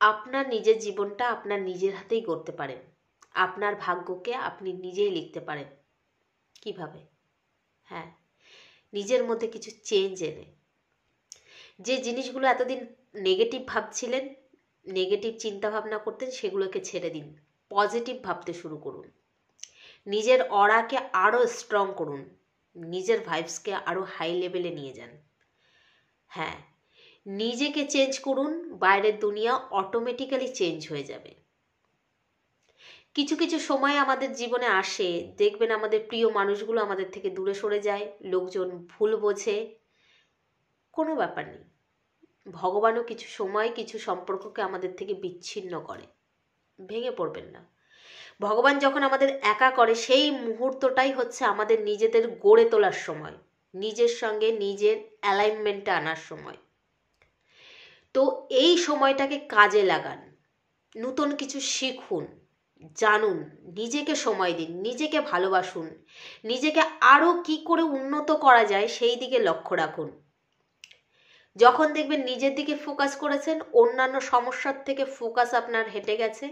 আপনার নিজের জীবনটা আপনার নিজের হাতেই গড়তে পারেন। আপনার ভাগ্যকে আপনি নিজেই লিখতে পারেন। কিভাবে? হ্যাঁ, নিজের মধ্যে কিছু চেঞ্জ এনে। যে জিনিসগুলো এতদিন নেগেটিভ ভাবছিলেন, নেগেটিভ চিন্তাভাবনা করতেন, সেগুলোকে ছেড়ে দিন। পজিটিভ ভাবতে শুরু করুন। নিজের অরাকে আরও স্ট্রং করুন। নিজের ভাইবসকে আরও হাই লেভেলে নিয়ে যান। হ্যাঁ, নিজেকে চেঞ্জ করুন, বাইরের দুনিয়া অটোমেটিক্যালি চেঞ্জ হয়ে যাবে। কিছু কিছু সময় আমাদের জীবনে আসে, দেখবেন আমাদের প্রিয় মানুষগুলো আমাদের থেকে দূরে সরে যায়, লোকজন ভুল বোঝে। কোনো ব্যাপার নেই, ভগবানও কিছু সময় কিছু সম্পর্ককে আমাদের থেকে বিচ্ছিন্ন করে। ভেঙে পড়বেন না। ভগবান যখন আমাদের একা করে, সেই মুহূর্তটাই হচ্ছে আমাদের নিজেদের গড়ে তোলার সময়, নিজের সঙ্গে নিজের অ্যালাইনমেন্টে আনার সময়। তো এই সময়টাকে কাজে লাগান, নতুন কিছু শিখুন, জানুন, নিজেকে সময় দিন, নিজেকে ভালোবাসুন, নিজেকে আরও কি করে উন্নত করা যায় সেই দিকে লক্ষ্য রাখুন। যখন দেখবেন নিজের দিকে ফোকাস করেছেন, অন্যান্য সমস্যার থেকে ফোকাস আপনার হেঁটে গেছে,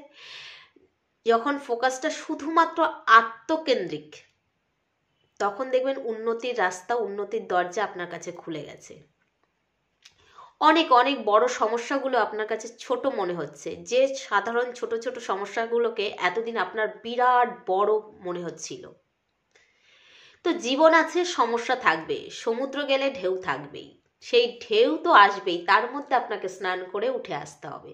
যখন ফোকাসটা শুধুমাত্র আত্মকেন্দ্রিক, তখন দেখবেন উন্নতির রাস্তা, উন্নতির দরজা আপনার কাছে খুলে গেছে। অনেক অনেক বড় সমস্যাগুলো আপনার কাছে ছোট মনে হচ্ছে, যে সাধারণ ছোট ছোট সমস্যাগুলোকে এতদিন আপনার বিরাট বড় মনে হচ্ছিল। তো জীবন আছে, সমস্যা থাকবে, সমুদ্র গেলে ঢেউ থাকবেই, সেই ঢেউ তো আসবেই, তার মধ্যে আপনাকে স্নান করে উঠে আসতে হবে।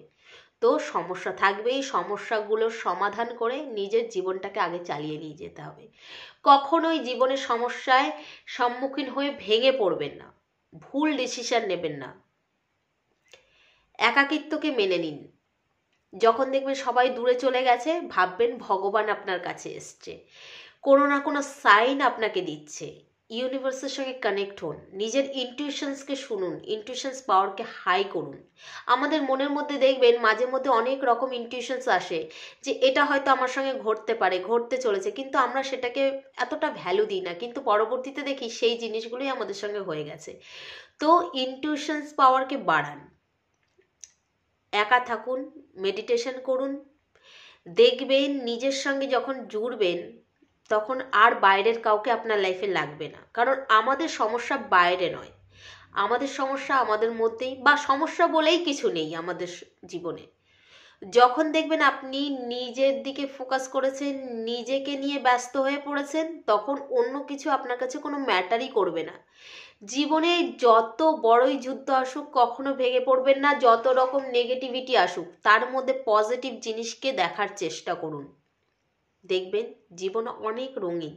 তো সমস্যা থাকবেই, সমস্যাগুলোর সমাধান করে নিজের জীবনটাকে আগে চালিয়ে নিয়ে যেতে হবে। কখনোই জীবনের সমস্যায় সম্মুখীন হয়ে ভেঙে পড়বেন না, ভুল ডিসিশন নেবেন না। একাকিত্বকে মেনে নিন। যখন দেখবেন সবাই দূরে চলে গেছে, ভাববেন ভগবান আপনার কাছে এসছে, কোনো না কোনো সাইন আপনাকে দিচ্ছে। ইউনিভার্সের সঙ্গে কানেক্ট হন, নিজের ইনটিউশনসকে শুনুন, ইনটিউশনস পাওয়ারকে হাই করুন। আমাদের মনের মধ্যে দেখবেন মাঝে মধ্যে অনেক রকম ইনটিউশনস আসে, যে এটা হয়তো আমার সঙ্গে ঘটতে পারে, ঘটতে চলেছে, কিন্তু আমরা সেটাকে এতটা ভ্যালু দিই না, কিন্তু পরবর্তীতে দেখি সেই জিনিসগুলোই আমাদের সঙ্গে হয়ে গেছে। তো ইনটিউশনস পাওয়ারকে বাড়ান, একা থাকুন, মেডিটেশন করুন। দেখবেন নিজের সঙ্গে যখন জুড়বেন, তখন আর বাইরের কাউকে আপনার লাইফে লাগবে না। কারণ আমাদের সমস্যা বাইরে নয়, আমাদের সমস্যা আমাদের মধ্যেই, বা সমস্যা বলেই কিছু নেই আমাদের জীবনে। যখন দেখবেন আপনি নিজের দিকে ফোকাস করেছেন, নিজেকে নিয়ে ব্যস্ত হয়ে পড়েছেন, তখন অন্য কিছু আপনার কাছে কোনো ম্যাটারই করবে না। জীবনে যত বড়ই যুদ্ধ আসুক, কখনো ভেঙে পড়বেন না। যত রকম নেগেটিভিটি আসুক, তার মধ্যে পজিটিভ জিনিসকে দেখার চেষ্টা করুন। দেখবেন জীবন অনেক রঙিন।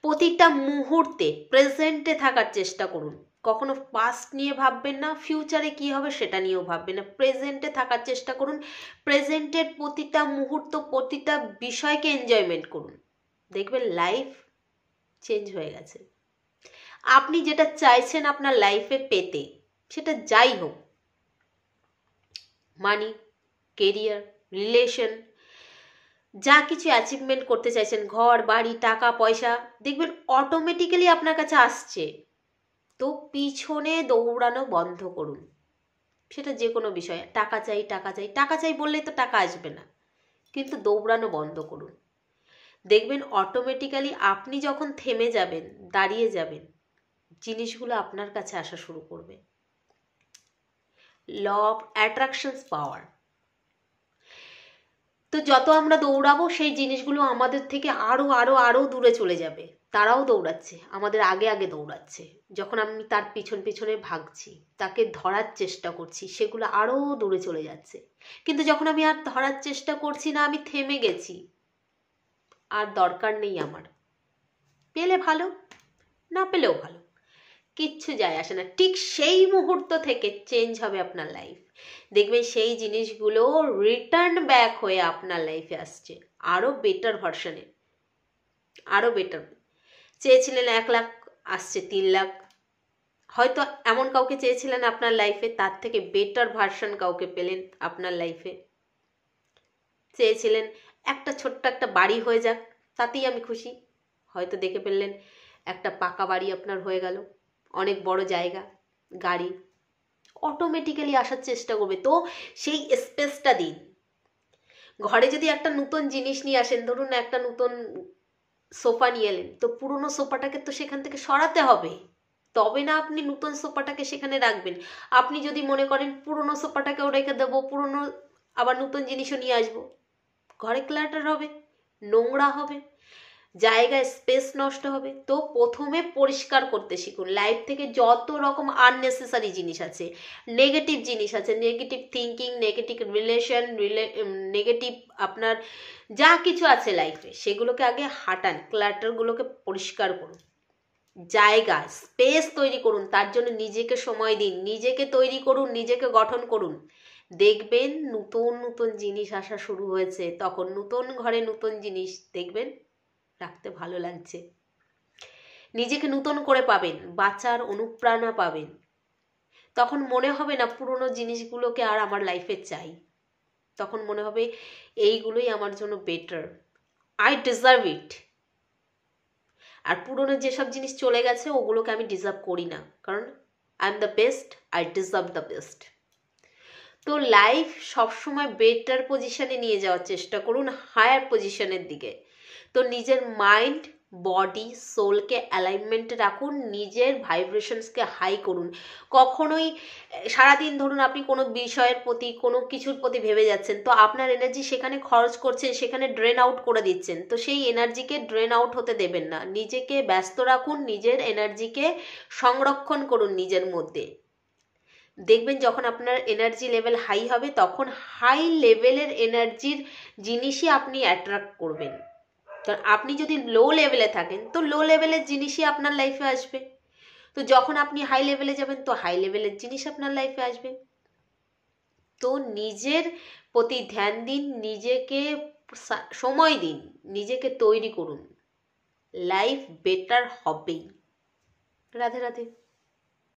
প্রতিটা মুহূর্তে প্রেজেন্টে থাকার চেষ্টা করুন। কখনো পাস্ট নিয়ে ভাববেন না, ফিউচারে কি হবে সেটা নিয়েও ভাববেন না। প্রেজেন্টে থাকার চেষ্টা করুন। প্রেজেন্টের প্রতিটা মুহূর্ত, প্রতিটা বিষয়কে এনজয়মেন্ট করুন। দেখবেন লাইফ চেঞ্জ হয়ে গেছে। আপনি যেটা চাইছেন আপনার লাইফে পেতে, সেটা যাই হোক, মানি, কেরিয়ার, রিলেশন, যা কিছু অ্যাচিভমেন্ট করতে চাইছেন, ঘর বাড়ি টাকা পয়সা, দেখবেন অটোমেটিক্যালি আপনার কাছে আসছে। তো পিছনে দৌড়ানো বন্ধ করুন। সেটা যে কোনো বিষয়, টাকা চাই টাকা চাই টাকা চাই বললেই তো টাকা আসবে না, কিন্তু দৌড়ানো বন্ধ করুন। দেখবেন অটোমেটিক্যালি আপনি যখন থেমে যাবেন, দাঁড়িয়ে যাবেন, জিনিসগুলো আপনার কাছে আসা শুরু করবে। ল অফ অ্যাট্রাকশনস পাওয়ার। তো যত আমরা দৌড়াবো, সেই জিনিসগুলো আমাদের থেকে আরো আরো আরো দূরে চলে যাবে। তারাও দৌড়াচ্ছে, আমাদের আগে আগে দৌড়াচ্ছে। যখন আমি তার পিছন পিছনে ভাগছি, তাকে ধরার চেষ্টা করছি, সেগুলো আরো দূরে চলে যাচ্ছে। কিন্তু যখন আমি আর ধরার চেষ্টা করছি না, আমি থেমে গেছি, আর দরকার নেই আমার, পেলে ভালো, না পেলেও ভালো, কিচ্ছু যায় আসে না। ঠিক সেই মুহূর্ত থেকে চেঞ্জ হবে আপনার লাইফ। দেখবেন সেই জিনিসগুলো রিটার্ন ব্যাক হয়ে আপনার লাইফে আসছে আরও বেটার ভার্সনে, আরও বেটার। চেয়েছিলেন 1 লাখ, আসছে 3 লাখ। হয়তো এমন কাউকে চেয়েছিলেন আপনার লাইফে, তার থেকে বেটার ভার্সন কাউকে পেলেন আপনার লাইফে। চেয়েছিলেন একটা ছোট্ট একটা বাড়ি হয়ে যাক, তাতেই আমি খুশি, হয়তো দেখে ফেললেন একটা পাকা বাড়ি আপনার হয়ে গেল, অনেক বড় জায়গা, গাড়ি, অটোমেটিক্যালি আসার চেষ্টা করবে। তো সেই স্পেসটা দিন। ঘরে যদি একটা নতুন জিনিস নিয়ে আসেন, ধরুন একটা নতুন সোফা নিয়ে এলেন, তো পুরনো সোফাটাকে তো সেখান থেকে সরাতে হবে, তবে না আপনি নতুন সোফাটাকে সেখানে রাখবেন। আপনি যদি মনে করেন পুরনো সোফাটাকেও রেখে দেবো, পুরনো আবার নতুন জিনিসও নিয়ে আসবো, ঘরে ক্লাটার হবে, নোংরা হবে, জায়গায় স্পেস নষ্ট হবে। তো প্রথমে পরিষ্কার করতে শিখুন। লাইফ থেকে যত রকম আননেসেসারি জিনিস আছে, নেগেটিভ জিনিস আছে, negative thinking, negative relation, negative আপনার যা কিছু আছে লাইফে, সেগুলোকে আগে হাঁটান, ক্লাটারগুলোকে পরিষ্কার করুন, জায়গা স্পেস তৈরি করুন। তার জন্য নিজেকে সময় দিন, নিজেকে তৈরি করুন, নিজেকে গঠন করুন। দেখবেন নতুন নতুন জিনিস আসা শুরু হয়েছে, তখন নতুন ঘরে নতুন জিনিস দেখবেন রাখতে ভালো লাগছে, নিজেকে নতুন করে পাবেন, বাঁচার অনুপ্রেরণা পাবেন। তখন মনে হবে না পুরনো জিনিসগুলোকে আর আমার লাইফে চাই, তখন মনে হবে এইগুলোই আমার জন্য বেটার, আই ডিজার্ভ ইট। আর পুরনো যেসব জিনিস চলে গেছে ওগুলোকে আমি ডিজার্ভ করি না, কারণ I am the best, I deserve the best. তো লাইফ সবসময় বেটার পজিশনে নিয়ে যাওয়ার চেষ্টা করুন, হায়ার পজিশনের দিকে। তো নিজের মাইন্ড, বডি, সোলকে অ্যালাইনমেন্টে রাখুন, নিজের ভাইব্রেশনসকে হাই করুন। কখনোই সারাদিন ধরুন আপনি কোনো বিষয়ের প্রতি, কোনো কিছুর প্রতি ভেবে যাচ্ছেন, তো আপনার এনার্জি সেখানে খরচ করছেন, সেখানে ড্রেন আউট করে দিচ্ছেন। তো সেই এনার্জিকে ড্রেন আউট হতে দেবেন না, নিজেকে ব্যস্ত রাখুন, নিজের এনার্জিকে সংরক্ষণ করুন নিজের মধ্যে। দেখবেন যখন আপনার এনার্জি লেভেল হাই হবে, তখন হাই লেভেলের এনার্জির জিনিসই আপনি অ্যাট্রাক্ট করবেন। কারণ আপনি যদি লো লেভেলে থাকেন, তো লো লেভেলের জিনিসই আপনার লাইফে আসবে। তো যখন আপনি হাই লেভেলে যাবেন, তো হাই লেভেলের জিনিস আপনার লাইফে আসবে। তো নিজের প্রতি ধ্যান দিন, নিজেকে সময় দিন, নিজেকে তৈরি করুন, লাইফ বেটার হবেই। রাধে রাধে।